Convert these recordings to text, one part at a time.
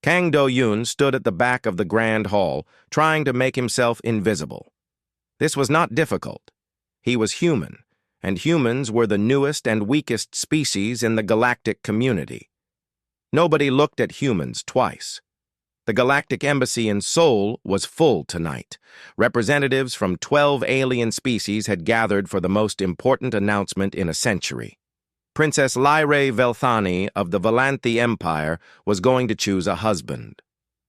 Kang Do-yoon stood at the back of the grand hall, trying to make himself invisible. This was not difficult. He was human, and humans were the newest and weakest species in the galactic community. Nobody looked at humans twice. The Galactic Embassy in Seoul was full tonight. Representatives from 12 alien species had gathered for the most important announcement in a century. Princess Lyrae Velthani of the Valanthi Empire was going to choose a husband.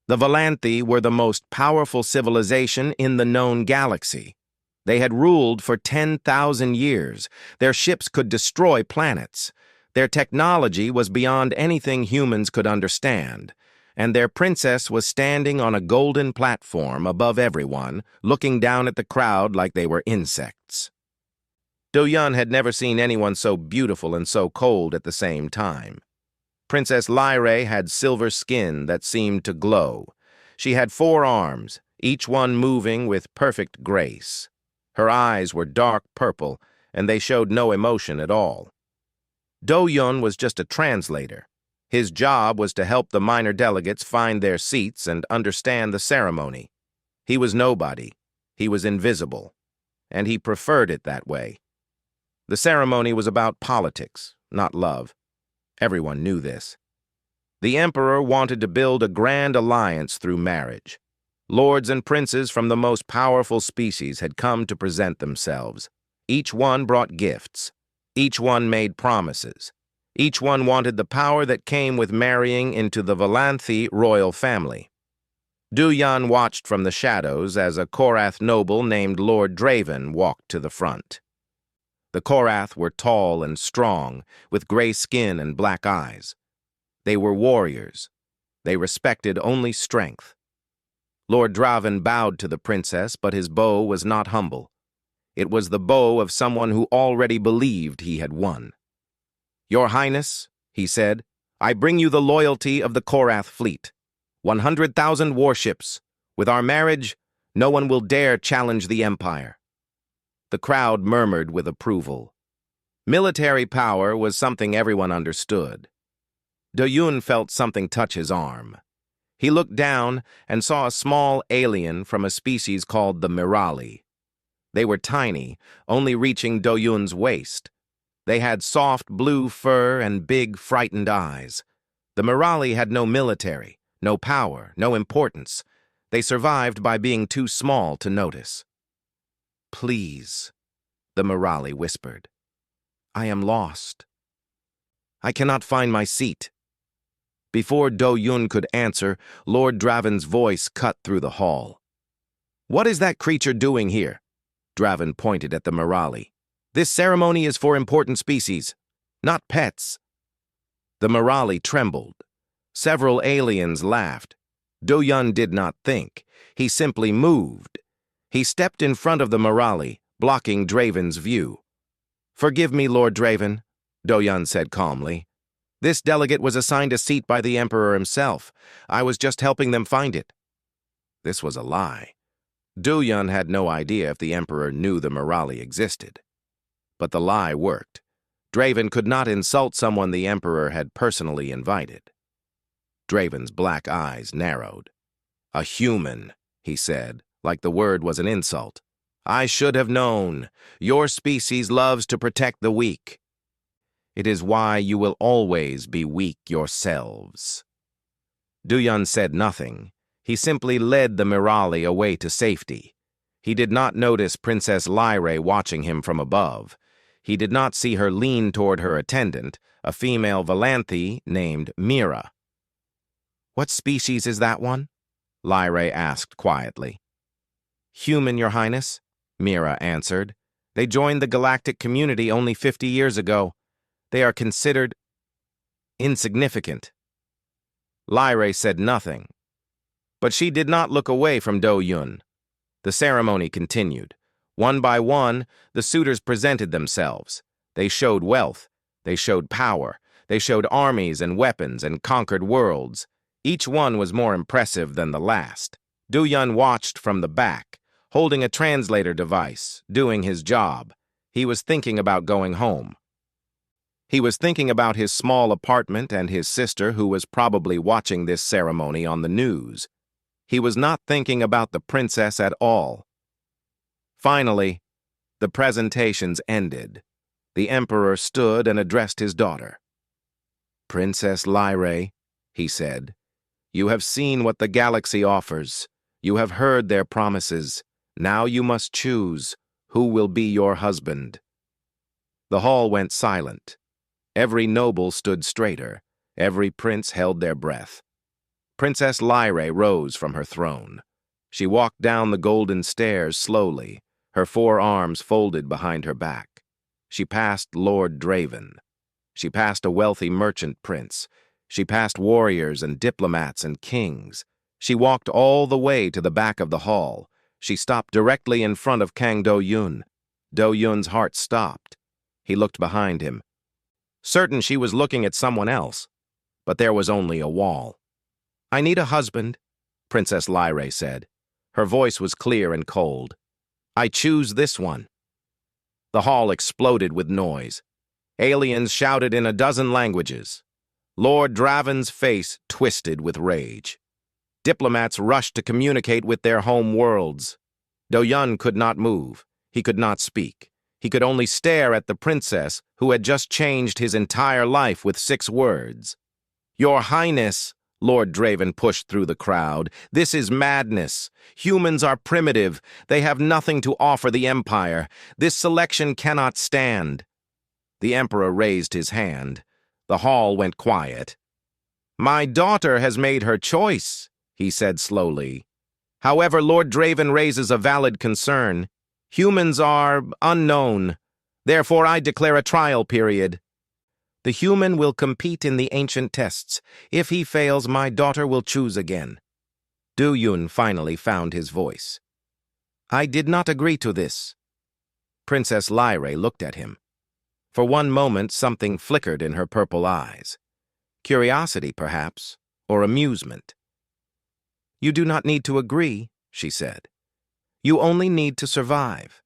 The Valanthi were the most powerful civilization in the known galaxy. They had ruled for 10,000 years. Their ships could destroy planets. Their technology was beyond anything humans could understand, and their princess was standing on a golden platform above everyone, looking down at the crowd like they were insects. Do-yoon had never seen anyone so beautiful and so cold at the same time. Princess Lyrae had silver skin that seemed to glow. She had 4 arms, each one moving with perfect grace. Her eyes were dark purple, and they showed no emotion at all. Do-yoon was just a translator. His job was to help the minor delegates find their seats and understand the ceremony. He was nobody. He was invisible, and he preferred it that way. The ceremony was about politics, not love. Everyone knew this. The emperor wanted to build a grand alliance through marriage. Lords and princes from the most powerful species had come to present themselves. Each one brought gifts. Each one made promises. Each one wanted the power that came with marrying into the Valanthi royal family. Do-yoon watched from the shadows as a Korath noble named Lord Draven walked to the front. The Korath were tall and strong, with gray skin and black eyes. They were warriors. They respected only strength. Lord Draven bowed to the princess, but his bow was not humble. It was the bow of someone who already believed he had won. "Your Highness," he said, "I bring you the loyalty of the Korath fleet. 100,000 warships. With our marriage, no one will dare challenge the Empire." The crowd murmured with approval. Military power was something everyone understood. Do-yoon felt something touch his arm. He looked down and saw a small alien from a species called the Mirali. They were tiny, only reaching Do-yoon's waist. They had soft blue fur and big, frightened eyes. The Mirali had no military, no power, no importance. They survived by being too small to notice. "Please," the Mirali whispered. "I am lost. I cannot find my seat." Before Do-yoon could answer, Lord Draven's voice cut through the hall. "What is that creature doing here?" Draven pointed at the Mirali. "This ceremony is for important species, not pets." The Mirali trembled. Several aliens laughed. Do-yoon did not think. He simply moved. He stepped in front of the Mirali, blocking Draven's view. "Forgive me, Lord Draven," Do-yoon said calmly. "This delegate was assigned a seat by the Emperor himself. I was just helping them find it." This was a lie. Do-yoon had no idea if the Emperor knew the Mirali existed. But the lie worked. Draven could not insult someone the Emperor had personally invited. Draven's black eyes narrowed. "A human," he said, like the word was an insult. "I should have known. Your species loves to protect the weak. It is why you will always be weak yourselves." Do-yoon said nothing. He simply led the Mirali away to safety. He did not notice Princess Lyrae watching him from above. He did not see her lean toward her attendant, a female Valanthi named Mira. "What species is that one?" Lyrae asked quietly. "Human, Your Highness," Mira answered. "They joined the galactic community only 50 years ago. They are considered insignificant." Lyrae said nothing, but she did not look away from Do-yoon. The ceremony continued. One by one, the suitors presented themselves. They showed wealth. They showed power. They showed armies and weapons and conquered worlds. Each one was more impressive than the last. Do-yoon watched from the back, holding a translator device, doing his job. He was thinking about going home. He was thinking about his small apartment and his sister who was probably watching this ceremony on the news. He was not thinking about the princess at all. Finally, the presentations ended. The emperor stood and addressed his daughter. "Princess Lyrae," he said, "you have seen what the galaxy offers. You have heard their promises. Now you must choose who will be your husband." The hall went silent. Every noble stood straighter. Every prince held their breath. Princess Lyrae rose from her throne. She walked down the golden stairs slowly, her 4 arms folded behind her back. She passed Lord Draven. She passed a wealthy merchant prince. She passed warriors and diplomats and kings. She walked all the way to the back of the hall. She stopped directly in front of Kang Do-yun. Do-yun's heart stopped. He looked behind him. Certain she was looking at someone else, but there was only a wall. "I need a husband," Princess Lyrae said. Her voice was clear and cold. "I choose this one." The hall exploded with noise. Aliens shouted in a dozen languages. Lord Draven's face twisted with rage. Diplomats rushed to communicate with their home worlds. Do-yun could not move. He could not speak. He could only stare at the princess who had just changed his entire life with 6 words. "Your Highness," Lord Draven pushed through the crowd, "this is madness. Humans are primitive. They have nothing to offer the Empire. This selection cannot stand." The Emperor raised his hand. The hall went quiet. "My daughter has made her choice," he said slowly. "However, Lord Draven raises a valid concern. Humans are unknown. Therefore, I declare a trial period. The human will compete in the ancient tests. If he fails, my daughter will choose again." Do-yun finally found his voice. "I did not agree to this." Princess Lyrae looked at him. For one moment, something flickered in her purple eyes. Curiosity, perhaps, or amusement. "You do not need to agree," she said. "You only need to survive."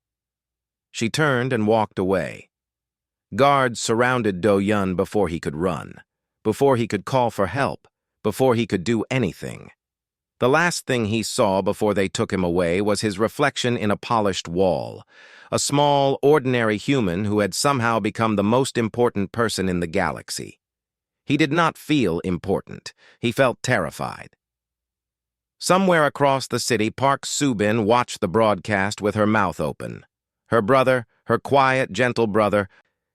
She turned and walked away. Guards surrounded Do-yun before he could run, before he could call for help, before he could do anything. The last thing he saw before they took him away was his reflection in a polished wall, a small, ordinary human who had somehow become the most important person in the galaxy. He did not feel important. He felt terrified. Somewhere across the city, Park Subin watched the broadcast with her mouth open. Her brother, her quiet, gentle brother,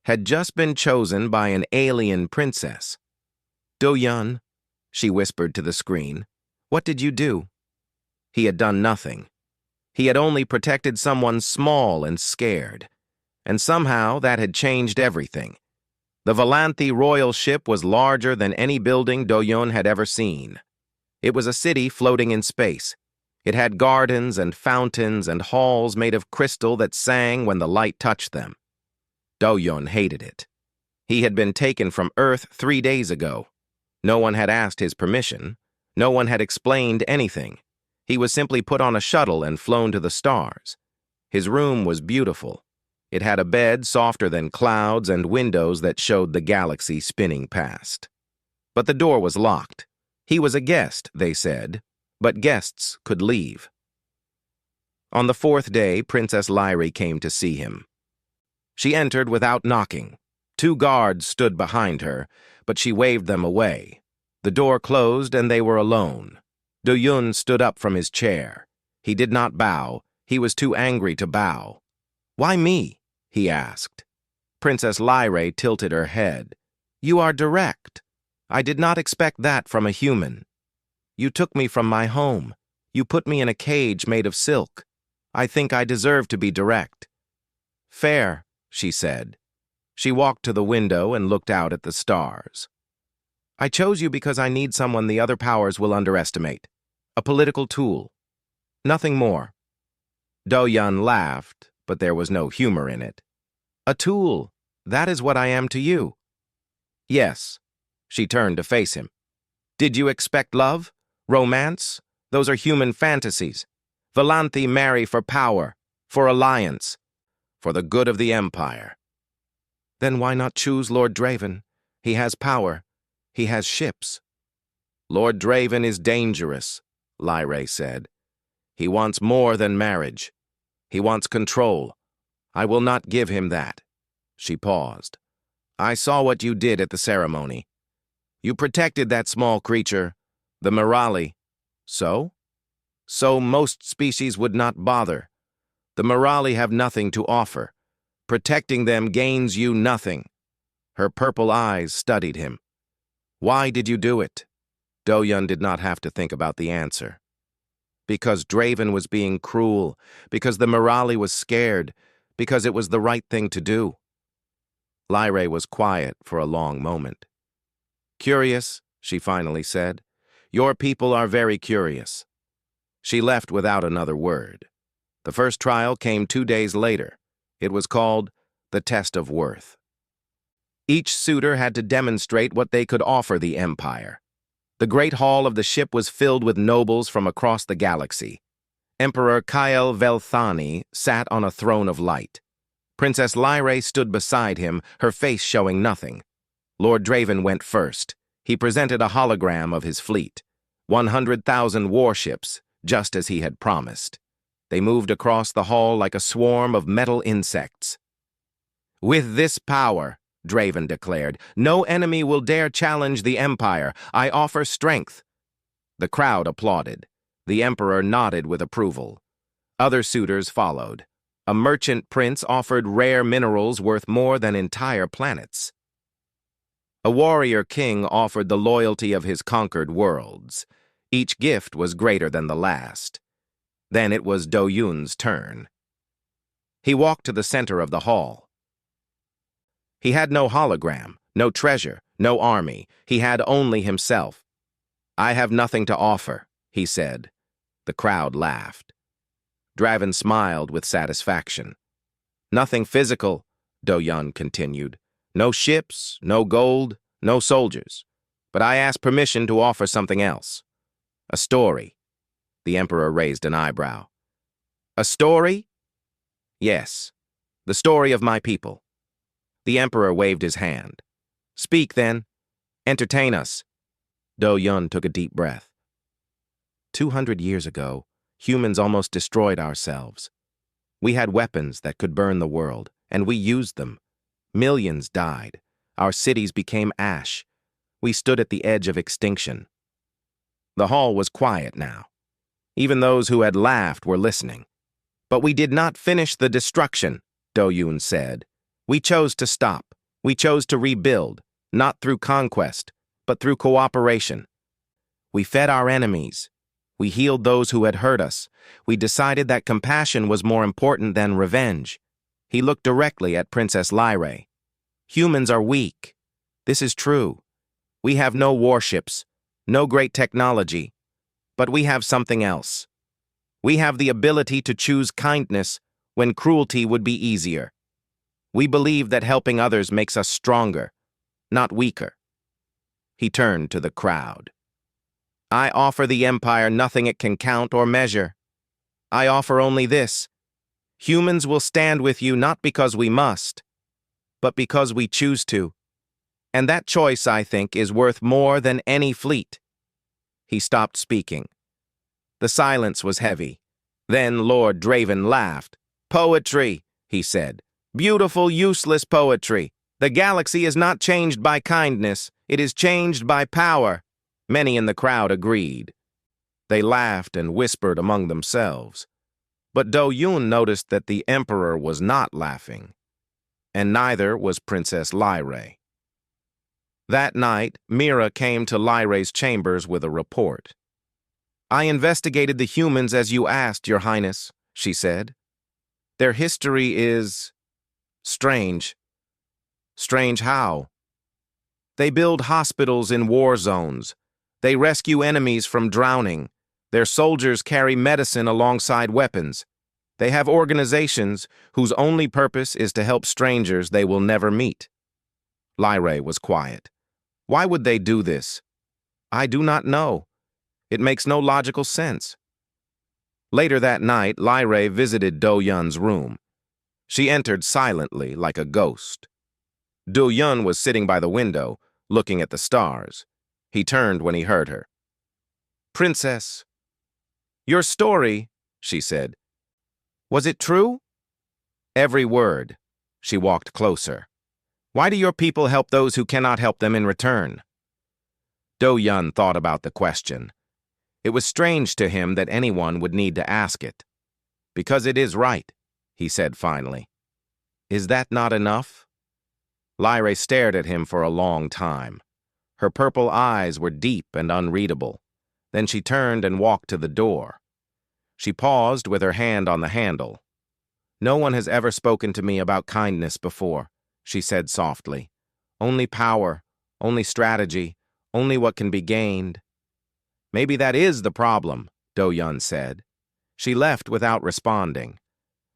had just been chosen by an alien princess. "Do-yun," she whispered to the screen, "what did you do?" He had done nothing. He had only protected someone small and scared. And somehow that had changed everything. The Valanthi royal ship was larger than any building Do-yun had ever seen. It was a city floating in space. It had gardens and fountains and halls made of crystal that sang when the light touched them. Do-yun hated it. He had been taken from Earth 3 days ago. No one had asked his permission. No one had explained anything. He was simply put on a shuttle and flown to the stars. His room was beautiful. It had a bed softer than clouds and windows that showed the galaxy spinning past. But the door was locked. He was a guest, they said, but guests could leave. On the 4th day, Princess Lyrae came to see him. She entered without knocking. 2 guards stood behind her, but she waved them away. The door closed and they were alone. Do-yun stood up from his chair. He did not bow. He was too angry to bow. "Why me?" he asked. Princess Lyrae tilted her head. "You are direct. I did not expect that from a human. You took me from my home. You put me in a cage made of silk. I think I deserve to be direct." "Fair," she said. She walked to the window and looked out at the stars. "I chose you because I need someone the other powers will underestimate. A political tool. Nothing more." Do-yun laughed, but there was no humor in it. "A tool. That is what I am to you." "Yes." She turned to face him. "Did you expect love? Romance? Those are human fantasies. Valanthi marry for power, for alliance, for the good of the Empire." Then why not choose Lord Draven? He has power. He has ships. Lord Draven is dangerous, Lyrae said. He wants more than marriage. He wants control. I will not give him that. She paused. I saw what you did at the ceremony. You protected that small creature, the Morali. So? So most species would not bother. The Morali have nothing to offer. Protecting them gains you nothing. Her purple eyes studied him. Why did you do it? Do-Yun did not have to think about the answer. Because Draven was being cruel, because the Morali was scared, because it was the right thing to do. Lyrae was quiet for a long moment. Curious, she finally said. Your people are very curious. She left without another word. The first trial came 2 days later. It was called the Test of Worth. Each suitor had to demonstrate what they could offer the Empire. The great hall of the ship was filled with nobles from across the galaxy. Emperor Kyle Velthani sat on a throne of light. Princess Lyrae stood beside him, her face showing nothing. Lord Draven went first. He presented a hologram of his fleet. 100,000 warships, just as he had promised. They moved across the hall like a swarm of metal insects. With this power, Draven declared, no enemy will dare challenge the Empire. I offer strength. The crowd applauded. The Emperor nodded with approval. Other suitors followed. A merchant prince offered rare minerals worth more than entire planets. A warrior king offered the loyalty of his conquered worlds. Each gift was greater than the last. Then it was Do-Yun's turn. He walked to the center of the hall. He had no hologram, no treasure, no army. He had only himself. I have nothing to offer, he said. The crowd laughed. Draven smiled with satisfaction. Nothing physical, Do-Yun continued. No ships, no gold, no soldiers. But I asked permission to offer something else. A story. The Emperor raised an eyebrow. A story? Yes, the story of my people. The Emperor waved his hand. Speak, then. Entertain us. Do-Yun took a deep breath. 200 years ago, humans almost destroyed ourselves. We had weapons that could burn the world, and we used them. Millions died. Our cities became ash. We stood at the edge of extinction. The hall was quiet now. Even those who had laughed were listening. But we did not finish the destruction, Do-Yun said. We chose to stop. We chose to rebuild, not through conquest, but through cooperation. We fed our enemies. We healed those who had hurt us. We decided that compassion was more important than revenge. He looked directly at Princess Lyrae. Humans are weak. This is true. We have no warships, no great technology, but we have something else. We have the ability to choose kindness when cruelty would be easier. We believe that helping others makes us stronger, not weaker. He turned to the crowd. I offer the Empire nothing it can count or measure. I offer only this. Humans will stand with you not because we must, but because we choose to. And that choice, I think, is worth more than any fleet. He stopped speaking. The silence was heavy. Then Lord Draven laughed. Poetry, he said. Beautiful, useless poetry. The galaxy is not changed by kindness. It is changed by power. Many in the crowd agreed. They laughed and whispered among themselves. But Do-Yun noticed that the Emperor was not laughing, and neither was Princess Lyrae. That night, Mira came to Lyrae's chambers with a report. I investigated the humans as you asked, Your Highness, she said. Their history is strange. Strange how? They build hospitals in war zones. They rescue enemies from drowning. Their soldiers carry medicine alongside weapons. They have organizations whose only purpose is to help strangers they will never meet. Lyrae was quiet. Why would they do this? I do not know. It makes no logical sense. Later that night, Lyrae visited Do-Yun's room. She entered silently like a ghost. Do Yun was sitting by the window, looking at the stars. He turned when he heard her. "Princess, your story," she said. "Was it true?" "Every word." She walked closer. "Why do your people help those who cannot help them in return?" Do Yun thought about the question. It was strange to him that anyone would need to ask it. "Because it is right," he said finally. "Is that not enough?" Lyra stared at him for a long time. Her purple eyes were deep and unreadable. Then she turned and walked to the door. She paused with her hand on the handle. "No one has ever spoken to me about kindness before," she said softly. "Only power, only strategy, only what can be gained." "Maybe that is the problem," Do Yun said. She left without responding.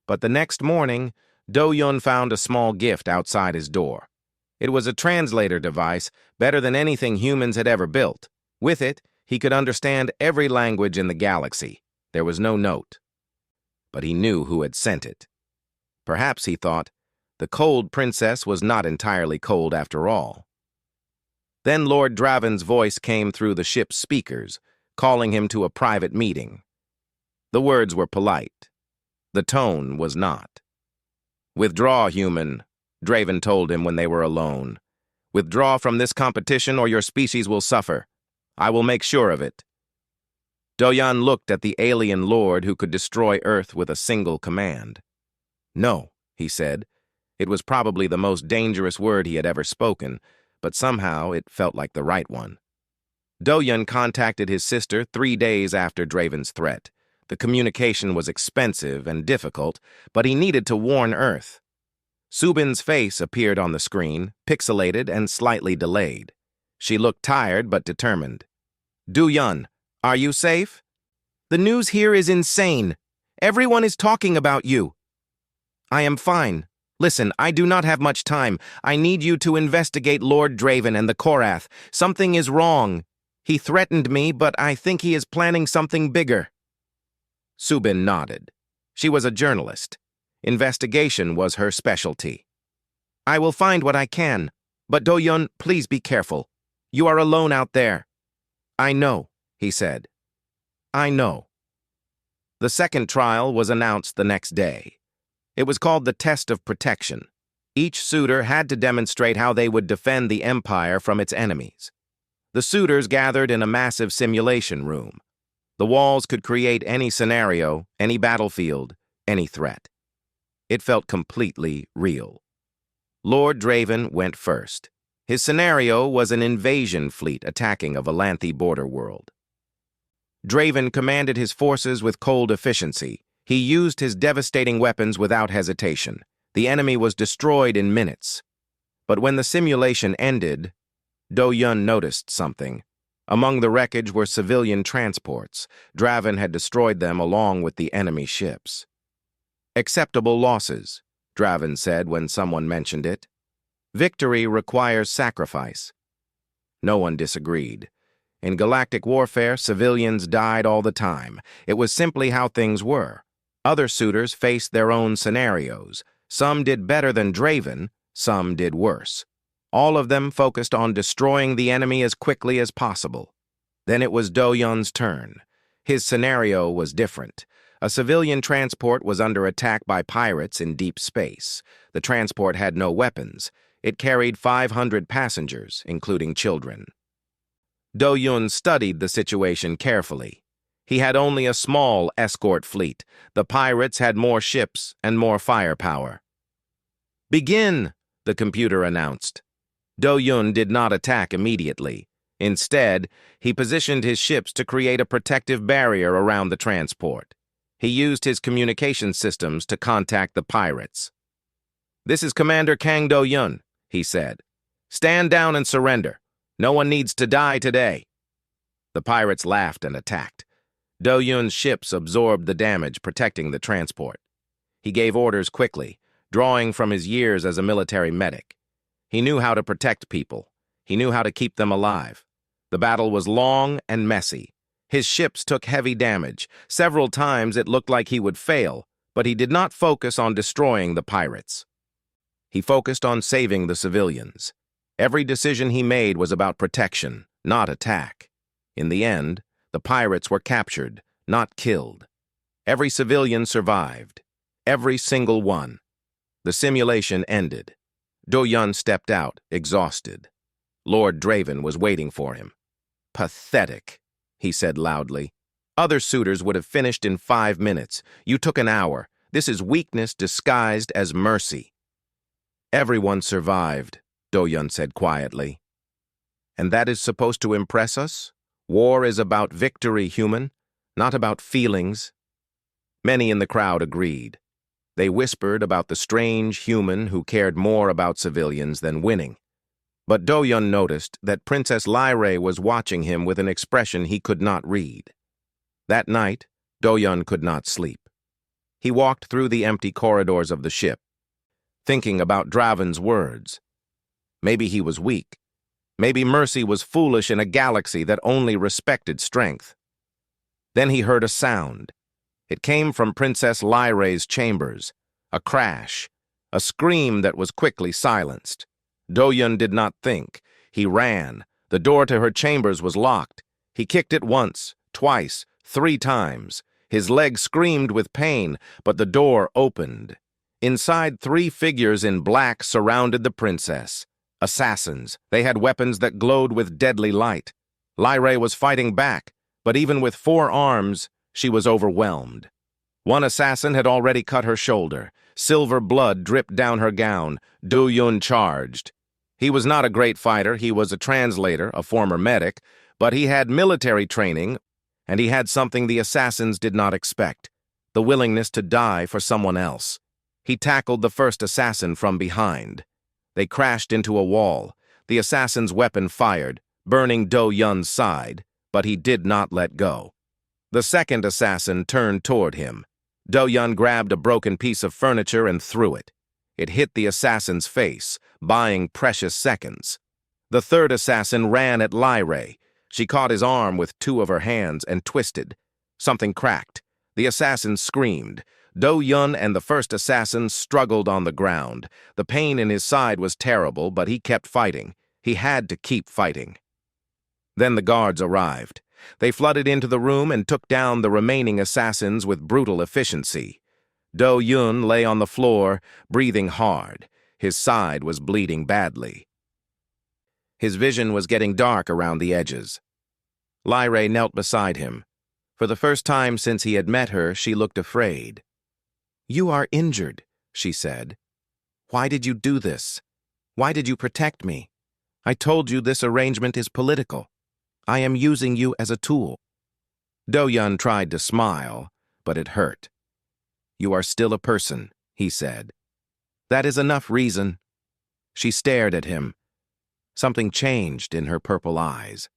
But the next morning, Do Yun found a small gift outside his door. It was a translator device, better than anything humans had ever built. With it, he could understand every language in the galaxy. There was no note. But he knew who had sent it. Perhaps, he thought, the cold princess was not entirely cold after all. Then Lord Draven's voice came through the ship's speakers, calling him to a private meeting. The words were polite. The tone was not. "Withdraw, human," Draven told him when they were alone. "Withdraw from this competition or your species will suffer. I will make sure of it." Do Yun looked at the alien lord who could destroy Earth with a single command. "No," he said. It was probably the most dangerous word he had ever spoken, but somehow it felt like the right one. Do Yun contacted his sister 3 days after Draven's threat. The communication was expensive and difficult, but he needed to warn Earth. Subin's face appeared on the screen, pixelated and slightly delayed. She looked tired but determined. "Do Yun, are you safe? The news here is insane. Everyone is talking about you." "I am fine. Listen, I do not have much time. I need you to investigate Lord Draven and the Korath. Something is wrong. He threatened me, but I think he is planning something bigger." Subin nodded. She was a journalist. Investigation was her specialty. "I will find what I can. But Do Yun, please be careful. You are alone out there." "I know," he said. "I know." The second trial was announced the next day. It was called the Test of Protection. Each suitor had to demonstrate how they would defend the Empire from its enemies. The suitors gathered in a massive simulation room. The walls could create any scenario, any battlefield, any threat. It felt completely real. Lord Draven went first. His scenario was an invasion fleet attacking a Valanthi border world. Draven commanded his forces with cold efficiency. He used his devastating weapons without hesitation. The enemy was destroyed in minutes. But when the simulation ended, Do Yun noticed something. Among the wreckage were civilian transports. Draven had destroyed them along with the enemy ships. "Acceptable losses," Draven said when someone mentioned it. "Victory requires sacrifice." No one disagreed. In galactic warfare, civilians died all the time. It was simply how things were. Other suitors faced their own scenarios. Some did better than Draven, some did worse. All of them focused on destroying the enemy as quickly as possible. Then it was Do Yun's turn. His scenario was different. A civilian transport was under attack by pirates in deep space. The transport had no weapons. It carried 500 passengers, including children. Do Yun studied the situation carefully. He had only a small escort fleet. The pirates had more ships and more firepower. "Begin," the computer announced. Do Yun did not attack immediately. Instead, he positioned his ships to create a protective barrier around the transport. He used his communication systems to contact the pirates. "This is Commander Kang Do Yun," he said. "Stand down and surrender. No one needs to die today." The pirates laughed and attacked. Do Yun's ships absorbed the damage, protecting the transport. He gave orders quickly, drawing from his years as a military medic. He knew how to protect people. He knew how to keep them alive. The battle was long and messy. His ships took heavy damage. Several times it looked like he would fail, but he did not focus on destroying the pirates. He focused on saving the civilians. Every decision he made was about protection, not attack. In the end, the pirates were captured, not killed. Every civilian survived. Every single one. The simulation ended. Do-Yun stepped out, exhausted. Lord Draven was waiting for him. "Pathetic," he said loudly. "Other suitors would have finished in 5 minutes. You took an hour. This is weakness disguised as mercy." "Everyone survived," Do-Yun said quietly. "And that is supposed to impress us? War is about victory, human, not about feelings." Many in the crowd agreed. They whispered about the strange human who cared more about civilians than winning. But Do-Yun noticed that Princess Lyrae was watching him with an expression he could not read. That night, Do-Yun could not sleep. He walked through the empty corridors of the ship, thinking about Draven's words. Maybe he was weak. Maybe mercy was foolish in a galaxy that only respected strength. Then he heard a sound. It came from Princess Lyrae's chambers. A crash. A scream that was quickly silenced. Do-Yun did not think. He ran. The door to her chambers was locked. He kicked it once, twice, 3 times. His leg screamed with pain, but the door opened. Inside, 3 figures in black surrounded the princess. Assassins. They had weapons that glowed with deadly light. Lyrae was fighting back, but even with 4 arms, she was overwhelmed. One assassin had already cut her shoulder. Silver blood dripped down her gown. Do-Yun charged. He was not a great fighter. He was a translator, a former medic, but he had military training, and he had something the assassins did not expect, the willingness to die for someone else. He tackled the first assassin from behind. They crashed into a wall. The assassin's weapon fired, burning Do-Yun's side, but he did not let go. The second assassin turned toward him. Do-Yun grabbed a broken piece of furniture and threw it. It hit the assassin's face, buying precious seconds. The third assassin ran at Lyrae. She caught his arm with 2 of her hands and twisted. Something cracked. The assassin screamed. Do-Yun and the first assassin struggled on the ground. The pain in his side was terrible, but he kept fighting. He had to keep fighting. Then the guards arrived. They flooded into the room and took down the remaining assassins with brutal efficiency. Do-Yun lay on the floor, breathing hard. His side was bleeding badly. His vision was getting dark around the edges. Lyrae knelt beside him. For the first time since he had met her, she looked afraid. "You are injured," she said. "Why did you do this? Why did you protect me? I told you this arrangement is political. I am using you as a tool." Do-Yun tried to smile, but it hurt. "You are still a person," he said. "That is enough reason." She stared at him. Something changed in her purple eyes.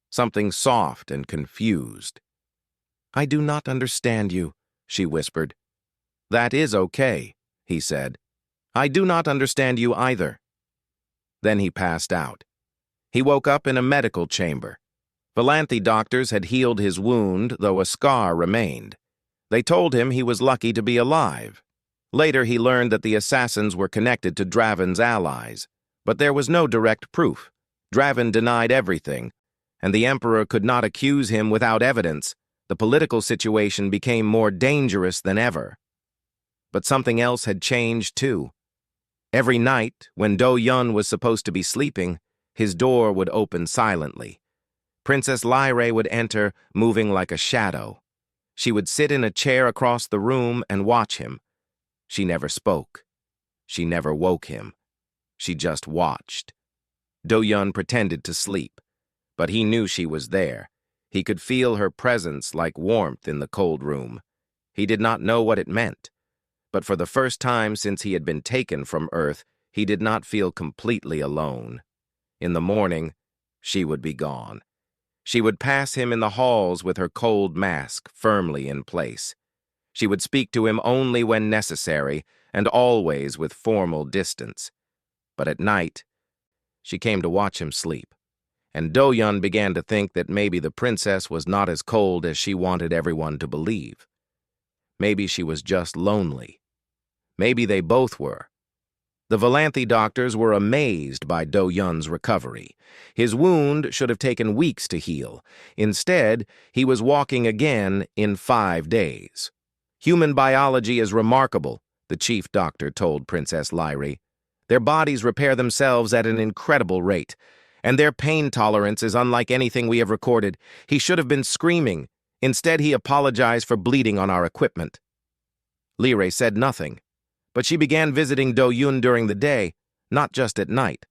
Something soft and confused. "I do not understand you," she whispered. "That is okay," he said. "I do not understand you either." Then he passed out. He woke up in a medical chamber. Valanthe doctors had healed his wound, though a scar remained. They told him he was lucky to be alive. Later he learned that the assassins were connected to Draven's allies, but there was no direct proof. Draven denied everything, and the Emperor could not accuse him without evidence. The political situation became more dangerous than ever. But something else had changed too. Every night, when Do-Yun was supposed to be sleeping, his door would open silently. Princess Lyrae would enter, moving like a shadow. She would sit in a chair across the room and watch him. She never spoke. She never woke him. She just watched. Do-Yun pretended to sleep, but he knew she was there. He could feel her presence like warmth in the cold room. He did not know what it meant, but for the first time since he had been taken from Earth, he did not feel completely alone. In the morning, she would be gone. She would pass him in the halls with her cold mask firmly in place. She would speak to him only when necessary, and always with formal distance. But at night, she came to watch him sleep, and Do-Yun began to think that maybe the princess was not as cold as she wanted everyone to believe. Maybe she was just lonely. Maybe they both were. The Valanthi doctors were amazed by Do Yun's recovery. His wound should have taken weeks to heal. Instead, he was walking again in 5 days. Human biology is remarkable, the chief doctor told Princess Lyrie. Their bodies repair themselves at an incredible rate, and their pain tolerance is unlike anything we have recorded. He should have been screaming. Instead, he apologized for bleeding on our equipment. Lyrie said nothing, but she began visiting Do Yun during the day, not just at night.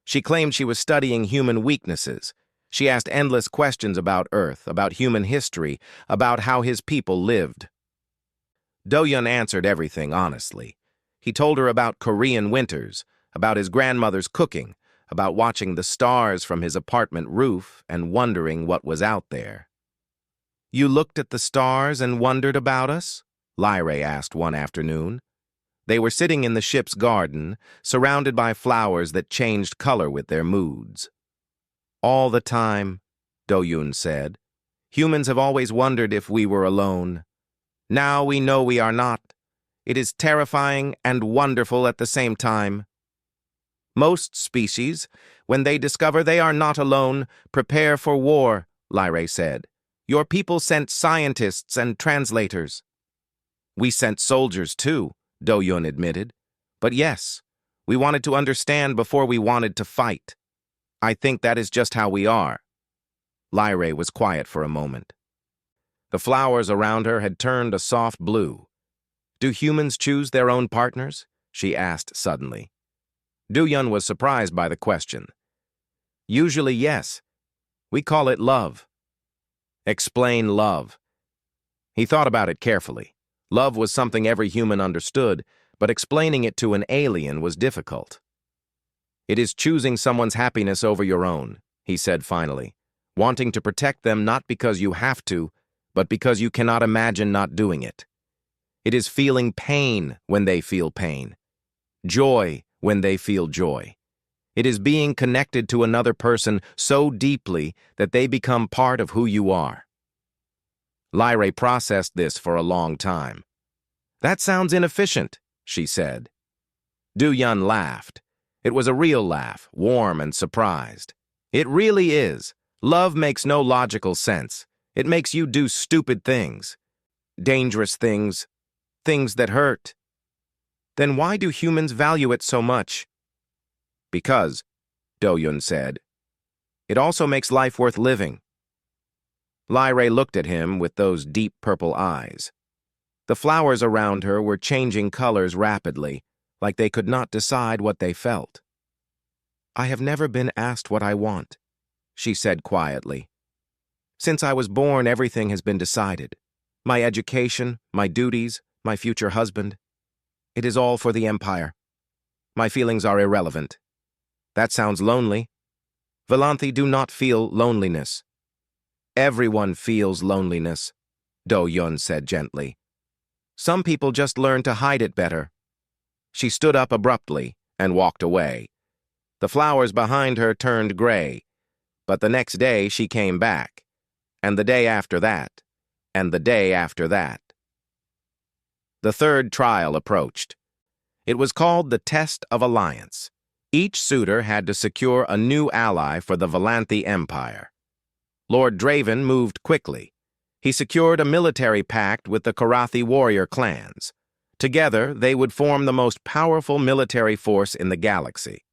She claimed she was studying human weaknesses. She asked endless questions about Earth, about human history, about how his people lived. Do Yun answered everything honestly. He told her about Korean winters, about his grandmother's cooking, about watching the stars from his apartment roof and wondering what was out there. "You looked at the stars and wondered about us?" Lyrie asked one afternoon. They were sitting in the ship's garden, surrounded by flowers that changed color with their moods. "All the time," Do Yun said. "Humans have always wondered if we were alone. Now we know we are not. It is terrifying and wonderful at the same time. Most species, when they discover they are not alone, prepare for war," Lyrie said. "Your people sent scientists and translators." "We sent soldiers too," Do Yun admitted. "But yes, we wanted to understand before we wanted to fight. I think that is just how we are." Lyrie was quiet for a moment. The flowers around her had turned a soft blue. "Do humans choose their own partners?" she asked suddenly. Do Yun was surprised by the question. "Usually, yes. We call it love." "Explain love." He thought about it carefully. Love was something every human understood, but explaining it to an alien was difficult. "It is choosing someone's happiness over your own," he said finally, "wanting to protect them not because you have to, but because you cannot imagine not doing it. It is feeling pain when they feel pain, joy when they feel joy. It is being connected to another person so deeply that they become part of who you are." Lyrie processed this for a long time. "That sounds inefficient," she said. Do Yun laughed. It was a real laugh, warm and surprised. "It really is. Love makes no logical sense. It makes you do stupid things, dangerous things, things that hurt. Then why do humans value it so much?" "Because," Do Yun said, "it also makes life worth living." Lyrie looked at him with those deep purple eyes. The flowers around her were changing colors rapidly, like they could not decide what they felt. "I have never been asked what I want," she said quietly. "Since I was born, everything has been decided. My education, my duties, my future husband. It is all for the Empire. My feelings are irrelevant." "That sounds lonely." "Valanthi do not feel loneliness." "Everyone feels loneliness," Do Yun said gently. "Some people just learn to hide it better." She stood up abruptly and walked away. The flowers behind her turned gray, but the next day she came back, and the day after that, and the day after that. The third trial approached. It was called the Test of Alliance. Each suitor had to secure a new ally for the Valanthi Empire. Lord Draven moved quickly. He secured a military pact with the Korathi warrior clans. Together, they would form the most powerful military force in the galaxy.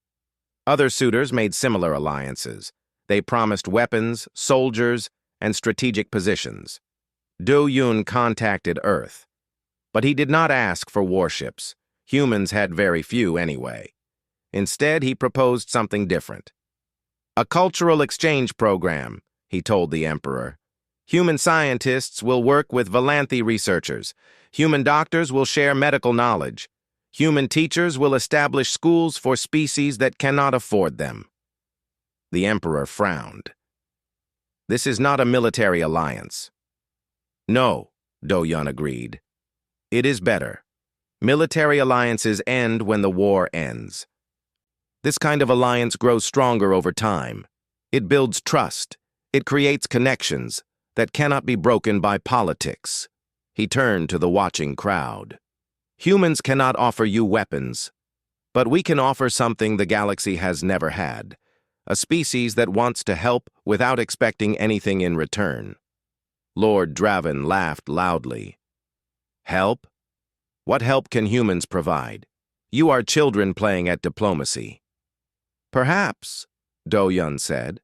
Other suitors made similar alliances. They promised weapons, soldiers, and strategic positions. Do Yun contacted Earth. But he did not ask for warships. Humans had very few anyway. Instead, he proposed something different. "A cultural exchange program," he told the Emperor. "Human scientists will work with Valanthi researchers. Human doctors will share medical knowledge. Human teachers will establish schools for species that cannot afford them." The Emperor frowned. "This is not a military alliance." "No," Do Yun agreed. "It is better. Military alliances end when the war ends. This kind of alliance grows stronger over time. It builds trust. It creates connections that cannot be broken by politics." He turned to the watching crowd. "Humans cannot offer you weapons. But we can offer something the galaxy has never had, a species that wants to help without expecting anything in return. Lord Draven laughed loudly. Help? What help can humans provide? You are children playing at diplomacy. Perhaps, Do-Yun said,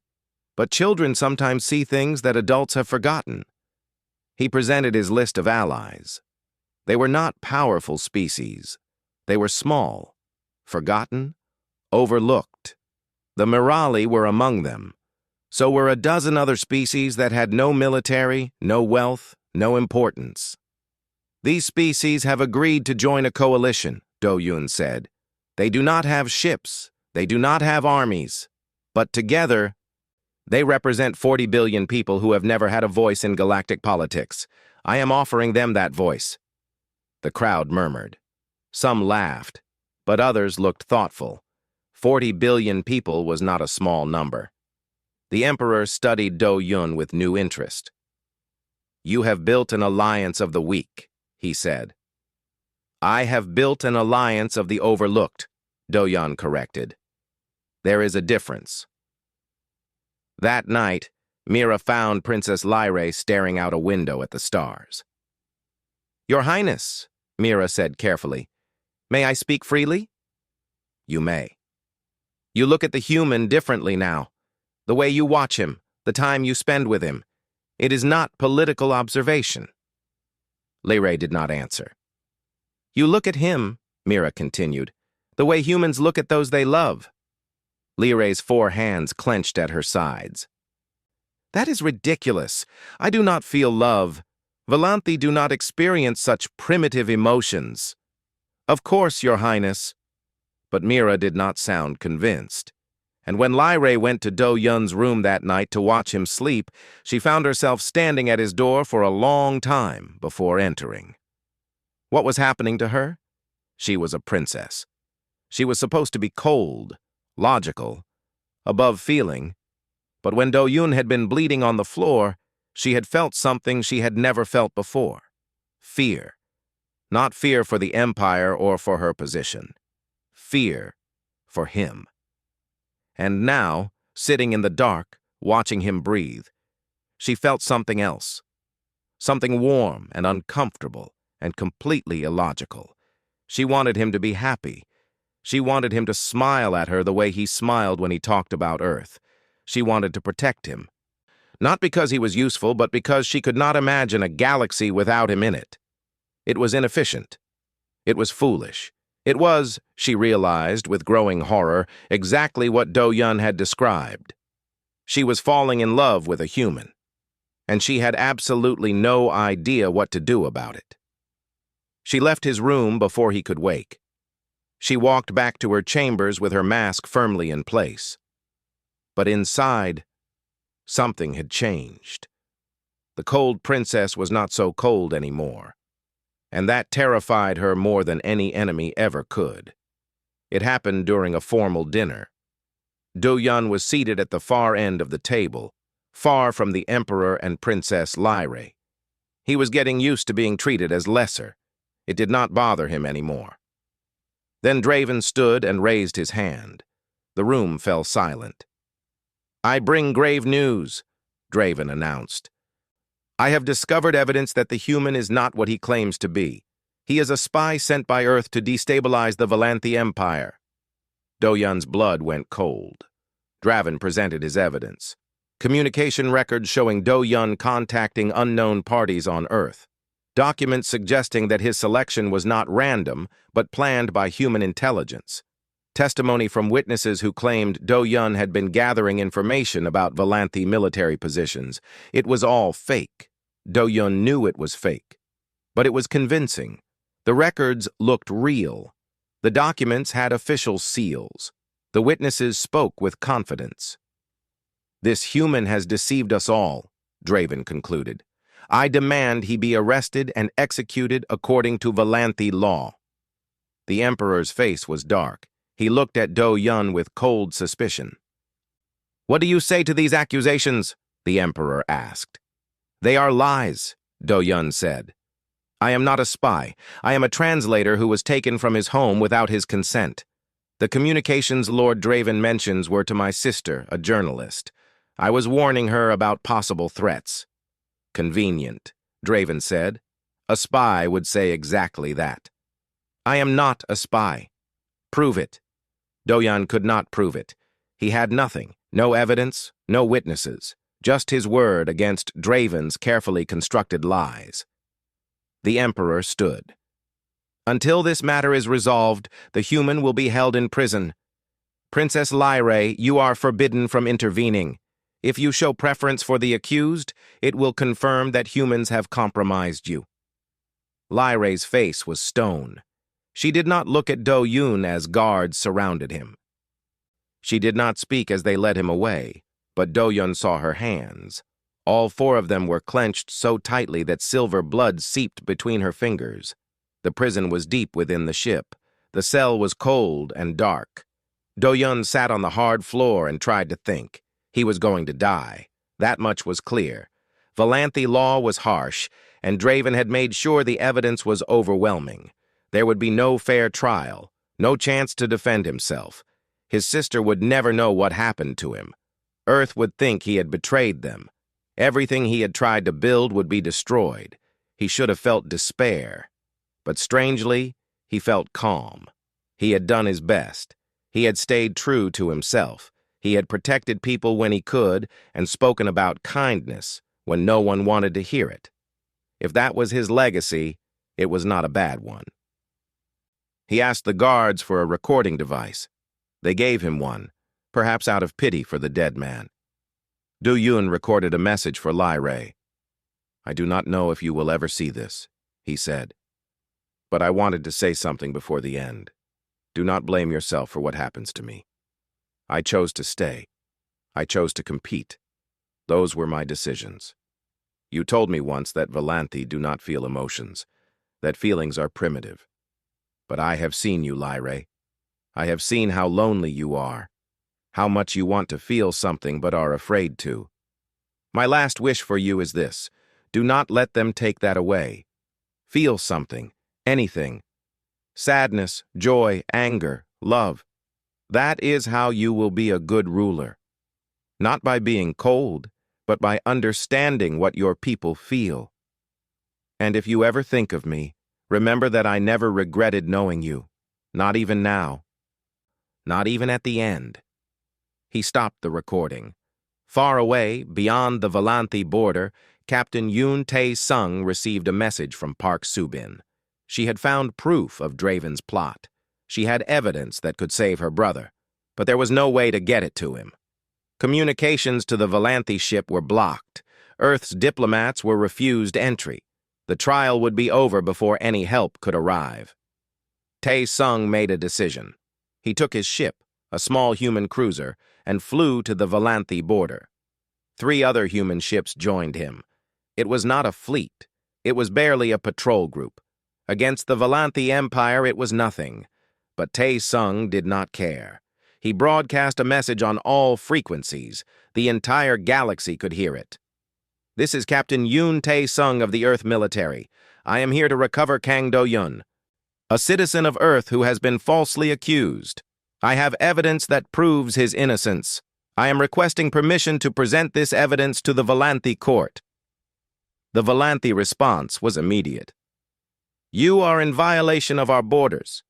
but children sometimes see things that adults have forgotten. He presented his list of allies. They were not powerful species. They were small, forgotten, overlooked. The Mirali were among them. So were a dozen other species that had no military, no wealth, no importance. These species have agreed to join a coalition, Do-Yun said. They do not have ships, they do not have armies, but together, they represent 40 billion people who have never had a voice in galactic politics. I am offering them that voice. The crowd murmured. Some laughed, but others looked thoughtful. 40 billion people was not a small number. The Emperor studied Do-Yun with new interest. You have built an alliance of the weak, he said. I have built an alliance of the overlooked, Do-Yun corrected. There is a difference. That night, Mira found Princess Lyrae staring out a window at the stars. Your Highness, Mira said carefully, may I speak freely? You may. You look at the human differently now. The way you watch him, the time you spend with him. It is not political observation. Lyrae did not answer. You look at him, Mira continued, the way humans look at those they love. Lyrae's 4 hands clenched at her sides. That is ridiculous. I do not feel love. Valanthi do not experience such primitive emotions. Of course, Your Highness. But Mira did not sound convinced. And when Lyrae went to Do-Yun's room that night to watch him sleep, she found herself standing at his door for a long time before entering. What was happening to her? She was a princess. She was supposed to be cold, logical, above feeling, but when Do-Yun had been bleeding on the floor, she had felt something she had never felt before. Fear. Not fear for the Empire or for her position. Fear for him. And now, sitting in the dark, watching him breathe, she felt something else. Something warm and uncomfortable and completely illogical. She wanted him to be happy. She wanted him to smile at her the way he smiled when he talked about Earth. She wanted to protect him. Not because he was useful, but because she could not imagine a galaxy without him in it. It was inefficient. It was foolish. It was, she realized with growing horror, exactly what Do-Yun had described. She was falling in love with a human, and she had absolutely no idea what to do about it. She left his room before he could wake. She walked back to her chambers with her mask firmly in place. But inside, something had changed. The cold princess was not so cold anymore, and that terrified her more than any enemy ever could. It happened during a formal dinner. Do-Yun was seated at the far end of the table, far from the Emperor and Princess Lyrae. He was getting used to being treated as lesser. It did not bother him anymore. Then Draven stood and raised his hand. The room fell silent. I bring grave news, Draven announced. I have discovered evidence that the human is not what he claims to be. He is a spy sent by Earth to destabilize the Valanthi Empire. Do-Yun's blood went cold. Draven presented his evidence. Communication records showing Do-Yun contacting unknown parties on Earth. Documents suggesting that his selection was not random, but planned by human intelligence. Testimony from witnesses who claimed Do-Yun had been gathering information about Valanthi military positions. It was all fake. Do-Yun knew it was fake. But it was convincing. The records looked real. The documents had official seals. The witnesses spoke with confidence. This human has deceived us all, Draven concluded. I demand he be arrested and executed according to Valanthi law. The Emperor's face was dark. He looked at Do-Yun with cold suspicion. What do you say to these accusations? The Emperor asked. They are lies, Do-Yun said. I am not a spy. I am a translator who was taken from his home without his consent. The communications Lord Draven mentions were to my sister, a journalist. I was warning her about possible threats. Convenient, Draven said. A spy would say exactly that. I am not a spy. Prove it. Doyan could not prove it. He had nothing, no evidence, no witnesses, just his word against Draven's carefully constructed lies. The Emperor stood. Until this matter is resolved, the human will be held in prison. Princess Lyrae, you are forbidden from intervening. If you show preference for the accused, it will confirm that humans have compromised you. Lyrae's face was stone. She did not look at Do Yun as guards surrounded him. She did not speak as they led him away, but Do Yun saw her hands. All four of them were clenched so tightly that silver blood seeped between her fingers. The prison was deep within the ship. The cell was cold and dark. Do Yun sat on the hard floor and tried to think. He was going to die. That much was clear. Valanthi law was harsh, and Draven had made sure the evidence was overwhelming. There would be no fair trial, no chance to defend himself. His sister would never know what happened to him. Earth would think he had betrayed them. Everything he had tried to build would be destroyed. He should have felt despair. But strangely, he felt calm. He had done his best. He had stayed true to himself. He had protected people when he could and spoken about kindness when no one wanted to hear it. If that was his legacy, it was not a bad one. He asked the guards for a recording device. They gave him one, perhaps out of pity for the dead man. Du Yun recorded a message for Lyrae. I do not know if you will ever see this, he said. But I wanted to say something before the end. Do not blame yourself for what happens to me. I chose to stay. I chose to compete. Those were my decisions. You told me once that Valanthi do not feel emotions, that feelings are primitive. But I have seen you, Lyrae. I have seen how lonely you are, how much you want to feel something but are afraid to. My last wish for you is this. Do not let them take that away. Feel something, anything. Sadness, joy, anger, love. That is how you will be a good ruler. Not by being cold, but by understanding what your people feel. And if you ever think of me, remember that I never regretted knowing you, not even now. Not even at the end. He stopped the recording. Far away, beyond the Valanthi border, Captain Yoon Tae-sung received a message from Park Subin. She had found proof of Draven's plot. She had evidence that could save her brother, but there was no way to get it to him. Communications to the Valanthi ship were blocked. Earth's diplomats were refused entry. The trial would be over before any help could arrive. Tae-sung made a decision. He took his ship, a small human cruiser, and flew to the Valanthi border. 3 other human ships joined him. It was not a fleet. It was barely a patrol group. Against the Valanthi Empire, it was nothing. But Tae-sung did not care. He broadcast a message on all frequencies. The entire galaxy could hear it. This is Captain Yoon Tae-sung of the Earth military. I am here to recover Kang Do-yun, a citizen of Earth who has been falsely accused. I have evidence that proves his innocence. I am requesting permission to present this evidence to the Valanthi court. The Valanthi response was immediate. You are in violation of our borders.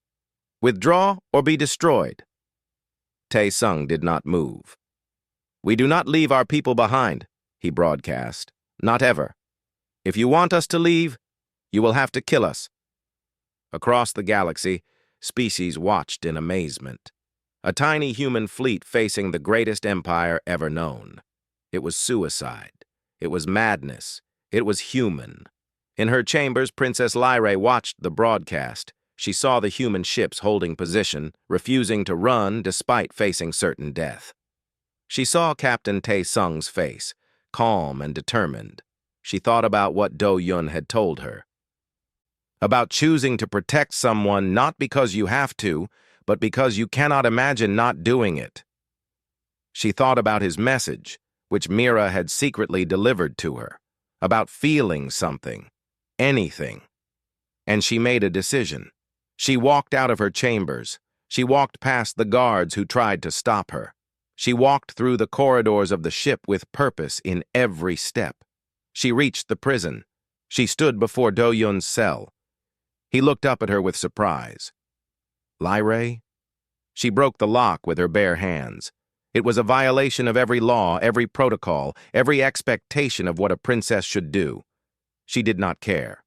Withdraw or be destroyed. Tae-sung did not move. We do not leave our people behind, he broadcast. Not ever. If you want us to leave, you will have to kill us. Across the galaxy, species watched in amazement. A tiny human fleet facing the greatest empire ever known. It was suicide. It was madness. It was human. In her chambers, Princess Lyrae watched the broadcast. She saw the human ships holding position, refusing to run despite facing certain death. She saw Captain Tae-sung's face, calm and determined. She thought about what Do-yun had told her. About choosing to protect someone not because you have to, but because you cannot imagine not doing it. She thought about his message, which Mira had secretly delivered to her, about feeling something, anything. And she made a decision. She walked out of her chambers. She walked past the guards who tried to stop her. She walked through the corridors of the ship with purpose in every step. She reached the prison. She stood before Do Yun's cell. He looked up at her with surprise. Lyrae? She broke the lock with her bare hands. It was a violation of every law, every protocol, every expectation of what a princess should do. She did not care.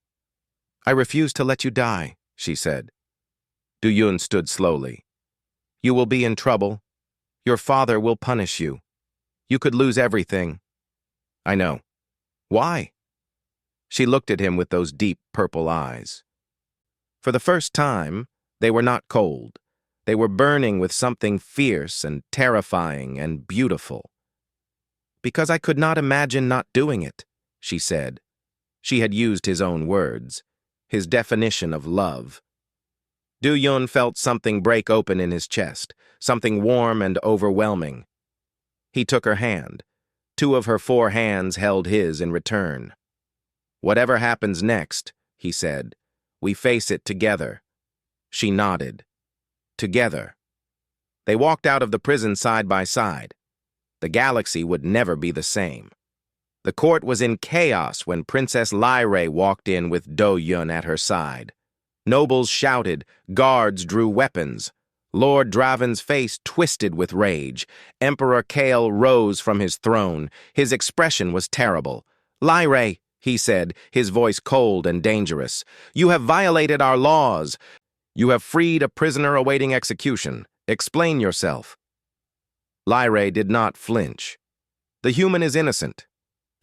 I refuse to let you die, she said. Du Yun stood slowly. You will be in trouble. Your father will punish you. You could lose everything. I know. Why? She looked at him with those deep purple eyes. For the first time, they were not cold. They were burning with something fierce and terrifying and beautiful. Because I could not imagine not doing it, she said. She had used his own words, his definition of love. Du Yun felt something break open in his chest, something warm and overwhelming. He took her hand. 2 of her 4 hands held his in return. Whatever happens next, he said, we face it together. She nodded. Together. They walked out of the prison side by side. The galaxy would never be the same. The court was in chaos when Princess Lyrae walked in with Do Yun at her side. Nobles shouted, guards drew weapons. Lord Draven's face twisted with rage. Emperor Kael rose from his throne. His expression was terrible. Lyrae, he said, his voice cold and dangerous, you have violated our laws. You have freed a prisoner awaiting execution. Explain yourself. Lyrae did not flinch. The human is innocent.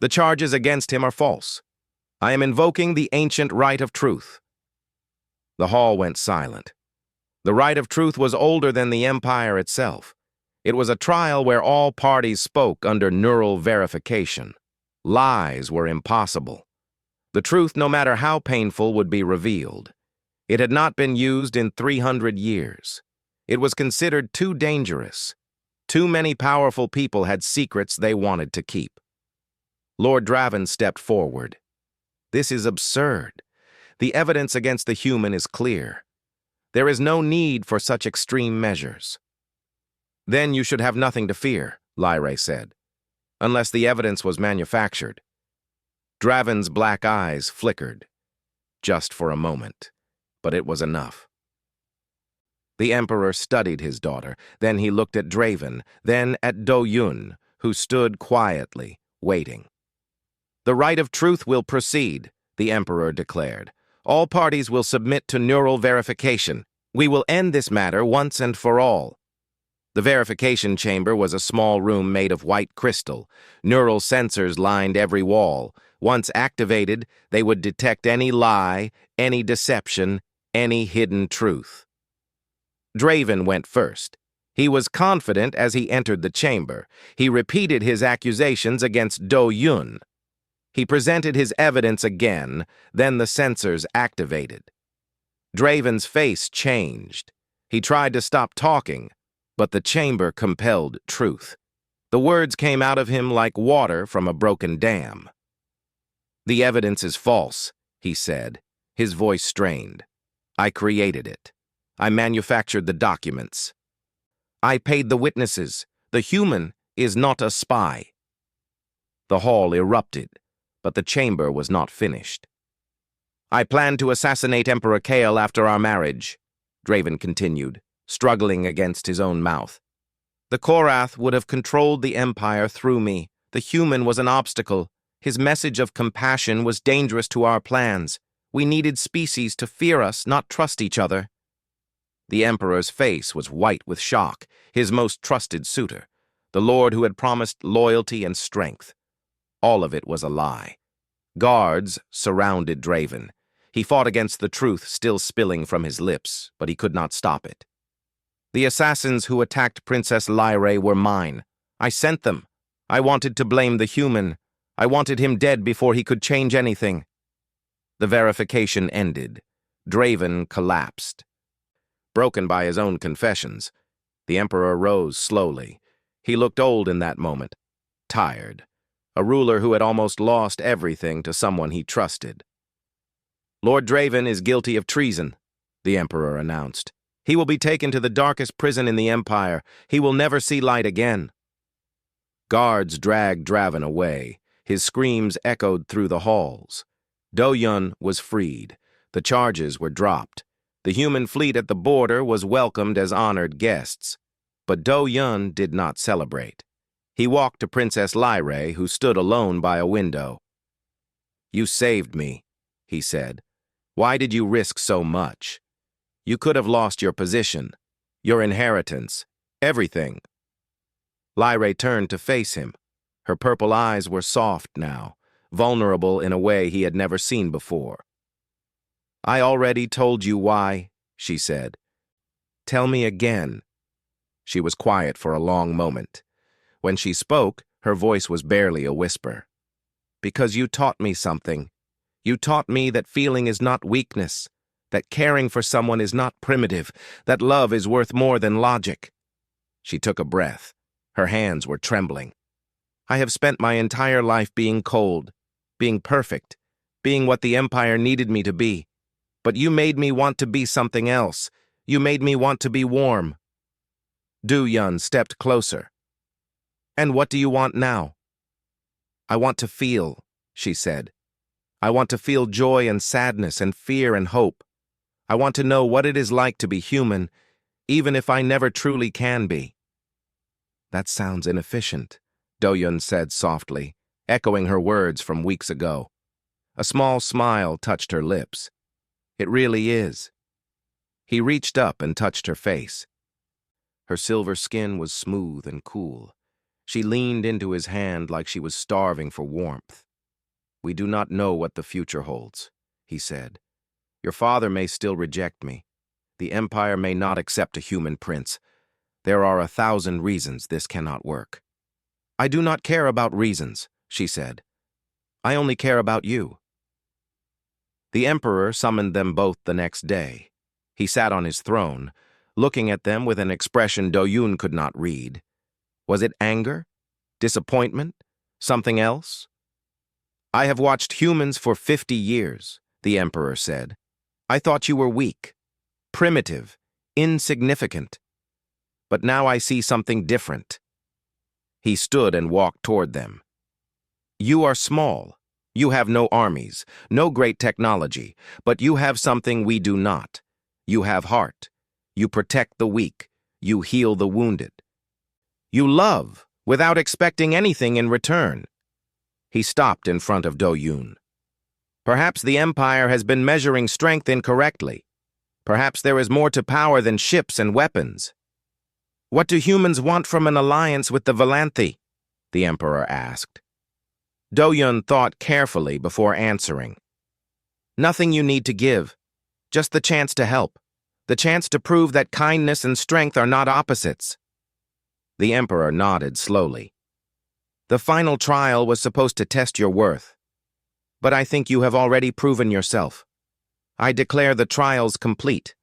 The charges against him are false. I am invoking the ancient right of truth. The hall went silent. The right of truth was older than the empire itself. It was a trial where all parties spoke under neural verification. Lies were impossible. The truth, no matter how painful, would be revealed. It had not been used in 300 years. It was considered too dangerous. Too many powerful people had secrets they wanted to keep. Lord Draven stepped forward. This is absurd. The evidence against the human is clear. There is no need for such extreme measures. Then you should have nothing to fear, Lyrae said, unless the evidence was manufactured. Draven's black eyes flickered, just for a moment, but it was enough. The Emperor studied his daughter, then he looked at Draven, then at Do Yun, who stood quietly, waiting. The right of truth will proceed, the Emperor declared. All parties will submit to neural verification. We will end this matter once and for all. The verification chamber was a small room made of white crystal. Neural sensors lined every wall. Once activated, they would detect any lie, any deception, any hidden truth. Draven went first. He was confident as he entered the chamber. He repeated his accusations against Do Yun. He presented his evidence again, then the sensors activated. Draven's face changed. He tried to stop talking, but the chamber compelled truth. The words came out of him like water from a broken dam. The evidence is false, he said, his voice strained. I created it. I manufactured the documents. I paid the witnesses. The human is not a spy. The hall erupted, but the chamber was not finished. I planned to assassinate Emperor Kael after our marriage, Draven continued, struggling against his own mouth. The Korath would have controlled the empire through me. The human was an obstacle. His message of compassion was dangerous to our plans. We needed species to fear us, not trust each other. The Emperor's face was white with shock, his most trusted suitor, the lord who had promised loyalty and strength. All of it was a lie. Guards surrounded Draven. He fought against the truth still spilling from his lips, but he could not stop it. The assassins who attacked Princess Lyrae were mine. I sent them. I wanted to blame the human. I wanted him dead before he could change anything. The verification ended. Draven collapsed. Broken by his own confessions, the Emperor rose slowly. He looked old in that moment, tired, a ruler who had almost lost everything to someone he trusted. Lord Draven is guilty of treason, the Emperor announced. He will be taken to the darkest prison in the Empire. He will never see light again. Guards dragged Draven away. His screams echoed through the halls. Do-Yun was freed. The charges were dropped. The human fleet at the border was welcomed as honored guests. But Do-Yun did not celebrate. He walked to Princess Lyrae, who stood alone by a window. "You saved me," he said. "Why did you risk so much? You could have lost your position, your inheritance, everything." Lyrae turned to face him. Her purple eyes were soft now, vulnerable in a way he had never seen before. "I already told you why," she said. "Tell me again." She was quiet for a long moment. When she spoke, her voice was barely a whisper. "Because you taught me something. You taught me that feeling is not weakness, that caring for someone is not primitive, that love is worth more than logic." She took a breath. Her hands were trembling. "I have spent my entire life being cold, being perfect, being what the Empire needed me to be. But you made me want to be something else. You made me want to be warm." Do-Yun stepped closer. "And what do you want now?" "I want to feel," she said. "I want to feel joy and sadness and fear and hope. I want to know what it is like to be human, even if I never truly can be." "That sounds inefficient," Do-Yun said softly, echoing her words from weeks ago. A small smile touched her lips. "It really is." He reached up and touched her face. Her silver skin was smooth and cool. She leaned into his hand like she was starving for warmth. "We do not know what the future holds," he said. "Your father may still reject me. The Empire may not accept a human prince. There are 1,000 reasons this cannot work." "I do not care about reasons," she said. "I only care about you." The Emperor summoned them both the next day. He sat on his throne, looking at them with an expression Do-Yun could not read. Was it anger? Disappointment? Something else? "I have watched humans for 50 years, the Emperor said. "I thought you were weak, primitive, insignificant. But now I see something different." He stood and walked toward them. "You are small. You have no armies, no great technology, but you have something we do not. You have heart. You protect the weak. You heal the wounded. You love without expecting anything in return." He stopped in front of Do-Yun. "Perhaps the Empire has been measuring strength incorrectly. Perhaps there is more to power than ships and weapons." "What do humans want from an alliance with the Valanthi?" the Emperor asked. Do-Yun thought carefully before answering. "Nothing you need to give. Just the chance to help. The chance to prove that kindness and strength are not opposites." The Emperor nodded slowly. "The final trial was supposed to test your worth. But I think you have already proven yourself. I declare the trials complete.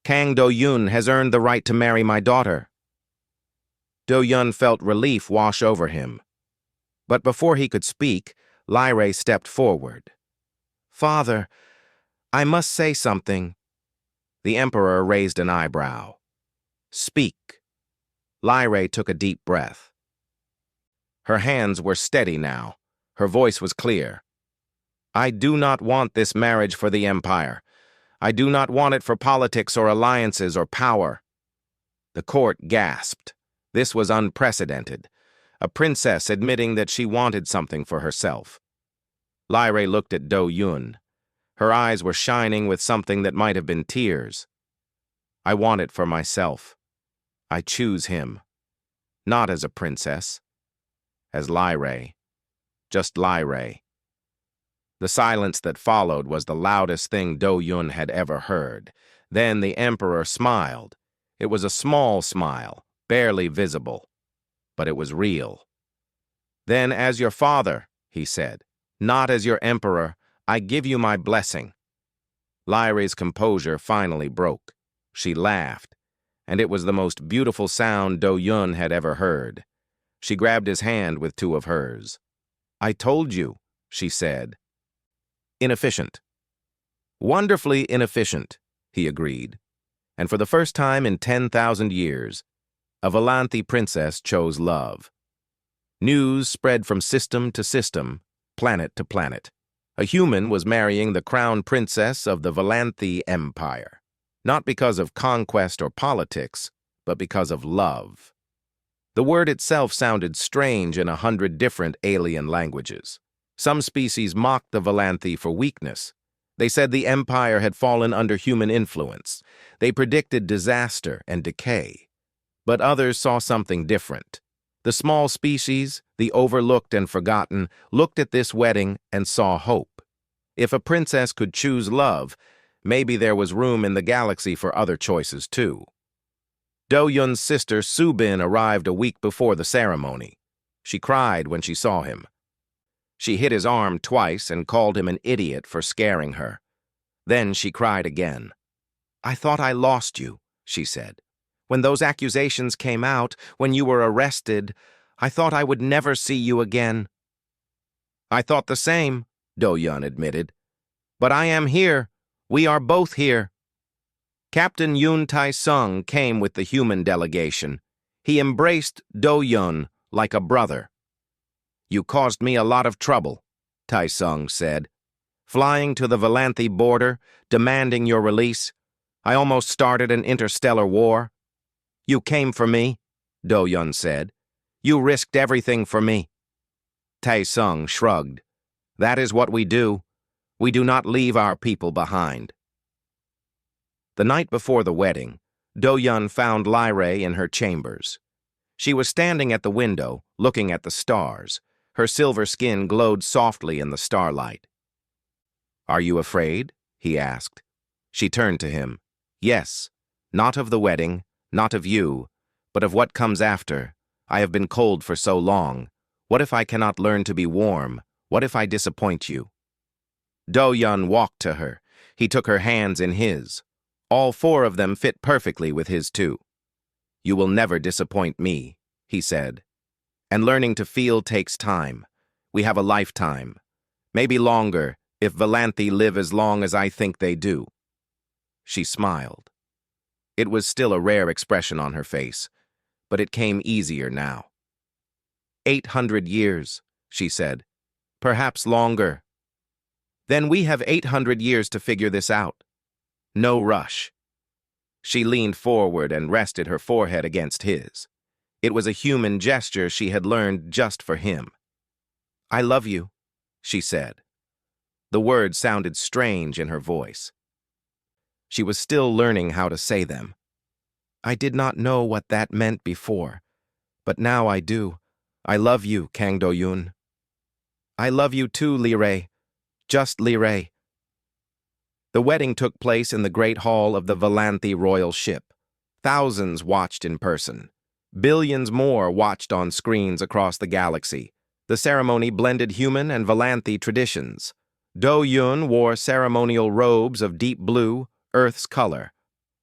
Kang Do-Yun has earned the right to marry my daughter." Do-Yun felt relief wash over him. But before he could speak, Lyrae stepped forward. "Father, I must say something." The Emperor raised an eyebrow. "Speak." Lyrae took a deep breath. Her hands were steady now. Her voice was clear. "I do not want this marriage for the Empire. I do not want it for politics or alliances or power." The court gasped. This was unprecedented. A princess admitting that she wanted something for herself. Lyrae looked at Do-Yun. Her eyes were shining with something that might have been tears. "I want it for myself. I choose him. Not as a princess. As Lyrae. Just Lyrae." The silence that followed was the loudest thing Do-Yun had ever heard. Then the Emperor smiled. It was a small smile, barely visible. But it was real. "Then as your father," he said, "not as your Emperor, I give you my blessing." Lyrae's composure finally broke. She laughed, and it was the most beautiful sound Do-Yun had ever heard. She grabbed his hand with two of hers. "I told you," she said. "Inefficient." "Wonderfully inefficient," he agreed. and for the first time in 10,000 years, a Valanthi princess chose love. News spread from system to system, planet to planet. A human was marrying the crown princess of the Valanthi Empire, not because of conquest or politics, but because of love. The word itself sounded strange in 100 different alien languages. Some species mocked the Valanthi for weakness. They said the empire had fallen under human influence. They predicted disaster and decay. But others saw something different. The small species, the overlooked and forgotten, looked at this wedding and saw hope. If a princess could choose love, maybe there was room in the galaxy for other choices too. Do-Yun's sister Su-Bin arrived a week before the ceremony. She cried when she saw him. She hit his arm twice and called him an idiot for scaring her. Then she cried again. "I thought I lost you," she said. "When those accusations came out, when you were arrested, I thought I would never see you again." "I thought the same," Do-Yun admitted. "But I am here. We are both here." Captain Yun Tai-sung came with the human delegation. He embraced Do-Yun like a brother. "You caused me a lot of trouble," Tai-sung said. "Flying to the Valanthi border, demanding your release. I almost started an interstellar war." "You came for me," Do-Yun said. "You risked everything for me." Tai-sung shrugged. "That is what we do. We do not leave our people behind." The night before the wedding, Do-Yun found Lyrae in her chambers. She was standing at the window, looking at the stars. Her silver skin glowed softly in the starlight. "Are you afraid?" he asked. She turned to him. "Yes, not of the wedding, not of you, but of what comes after. I have been cold for so long. What if I cannot learn to be warm? What if I disappoint you?" Do-Yun walked to her. He took her hands in his. All four of them fit perfectly with his too. "You will never disappoint me," he said. "And learning to feel takes time. We have a lifetime. Maybe longer, if Valanthi live as long as I think they do." She smiled. It was still a rare expression on her face, but it came easier now. 800 years, she said. "Perhaps longer." "Then we have 800 years to figure this out. No rush." She leaned forward and rested her forehead against his. It was a human gesture she had learned just for him. "I love you," she said. The words sounded strange in her voice. She was still learning how to say them. "I did not know what that meant before, but now I do. I love you, Kang Do-Yun." "I love you too, Lyrae. Just Lyrae." The wedding took place in the great hall of the Valanthi royal ship. Thousands watched in person. Billions more watched on screens across the galaxy. The ceremony blended human and Valanthi traditions. Do-Yun wore ceremonial robes of deep blue, Earth's color.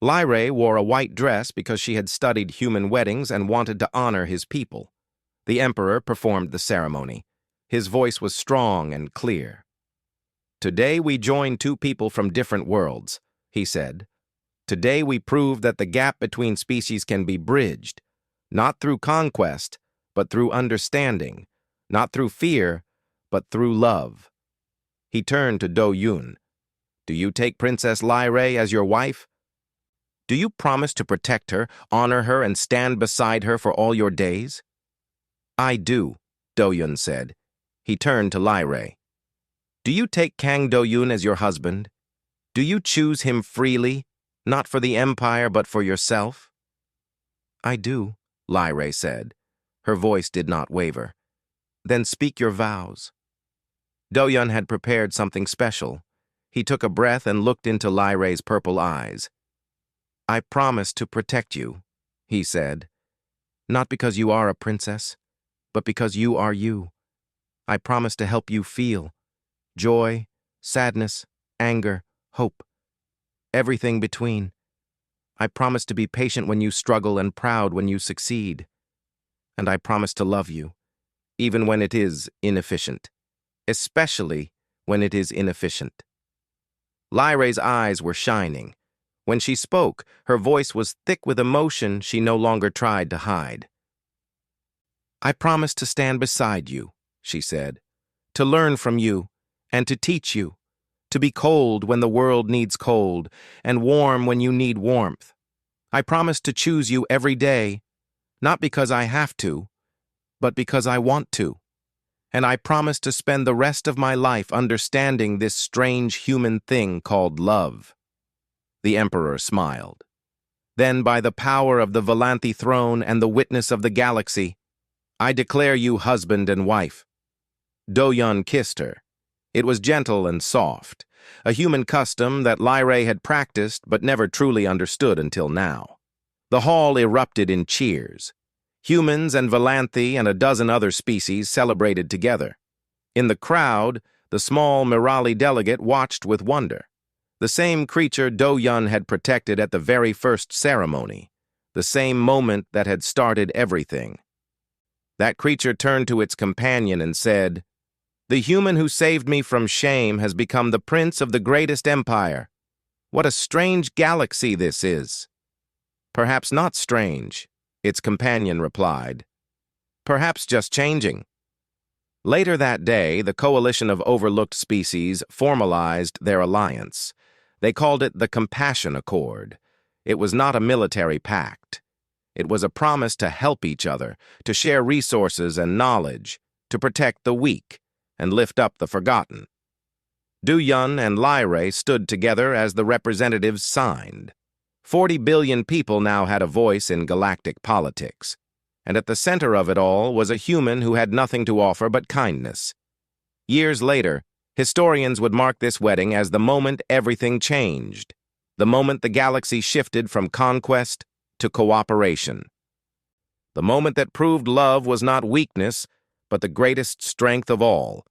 Lyrae wore a white dress because she had studied human weddings and wanted to honor his people. The emperor performed the ceremony. His voice was strong and clear. "Today we join two people from different worlds," he said. "Today we prove that the gap between species can be bridged, not through conquest, but through understanding, not through fear, but through love." He turned to Do-Yun. "Do you take Princess Lyrae as your wife? Do you promise to protect her, honor her, and stand beside her for all your days?" "I do," Do-Yun said. He turned to Lyrae. "Do you take Kang Do-Yun as your husband? Do you choose him freely, not for the Empire but for yourself?" "I do," Lyrae said. Her voice did not waver. "Then speak your vows." Do-Yun had prepared something special. He took a breath and looked into Lyrae's purple eyes. "I promise to protect you," he said. "Not because you are a princess, but because you are you. I promise to help you feel joy, sadness, anger, hope, everything between. I promise to be patient when you struggle and proud when you succeed. And I promise to love you, even when it is inefficient, especially when it is inefficient." Lyrae's eyes were shining. When she spoke, her voice was thick with emotion she no longer tried to hide. "I promise to stand beside you," she said, "to learn from you and to teach you, to be cold when the world needs cold and warm when you need warmth. I promise to choose you every day, not because I have to, but because I want to. And I promise to spend the rest of my life understanding this strange human thing called love." The Emperor smiled. "Then, by the power of the Valanthi throne and the witness of the galaxy, I declare you husband and wife." Do-Yun kissed her. It was gentle and soft, a human custom that Lyrae had practiced but never truly understood until now. The hall erupted in cheers. Humans and Valanthi and a dozen other species celebrated together. In the crowd, the small Mirali delegate watched with wonder. The same creature Do-Yun had protected at the very first ceremony, the same moment that had started everything. That creature turned to its companion and said, "The human who saved me from shame has become the prince of the greatest empire. What a strange galaxy this is." "Perhaps not strange," its companion replied. "Perhaps just changing." Later that day, the coalition of overlooked species formalized their alliance. They called it the Compassion Accord. It was not a military pact. It was a promise to help each other, to share resources and knowledge, to protect the weak, and lift up the forgotten. Do-Yun and Lyrae stood together as the representatives signed. 40 billion people now had a voice in galactic politics, and at the center of it all was a human who had nothing to offer but kindness. Years later, historians would mark this wedding as the moment everything changed, the moment the galaxy shifted from conquest to cooperation. The moment that proved love was not weakness, but the greatest strength of all.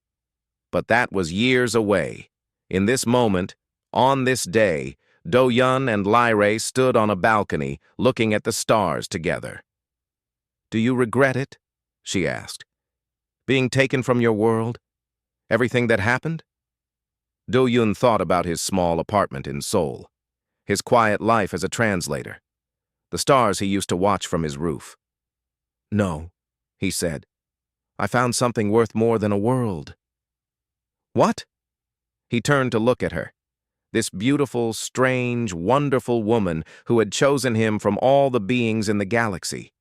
But that was years away. In this moment, on this day, Do-Yun and Lyrae stood on a balcony, looking at the stars together. "Do you regret it?" she asked. "Being taken from your world? Everything that happened?" Do-Yun thought about his small apartment in Seoul, his quiet life as a translator, the stars he used to watch from his roof. "No," he said. "I found something worth more than a world." "What?" He turned to look at her, this beautiful, strange, wonderful woman who had chosen him from all the beings in the galaxy,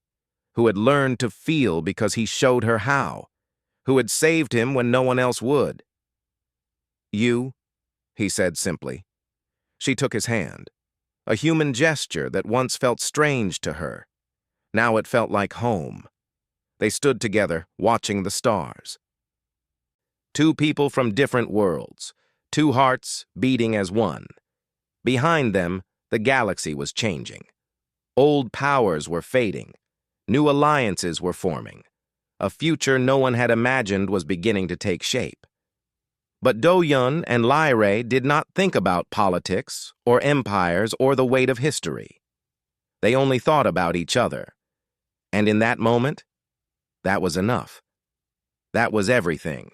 who had learned to feel because he showed her how, who had saved him when no one else would. "You," he said simply. She took his hand, a human gesture that once felt strange to her. Now it felt like home. They stood together, watching the stars. Two people from different worlds, two hearts beating as one. Behind them, the galaxy was changing. Old powers were fading. New alliances were forming. A future no one had imagined was beginning to take shape. But Do-Yun and Lyrae did not think about politics or empires or the weight of history. They only thought about each other. And in that moment, that was enough. That was everything.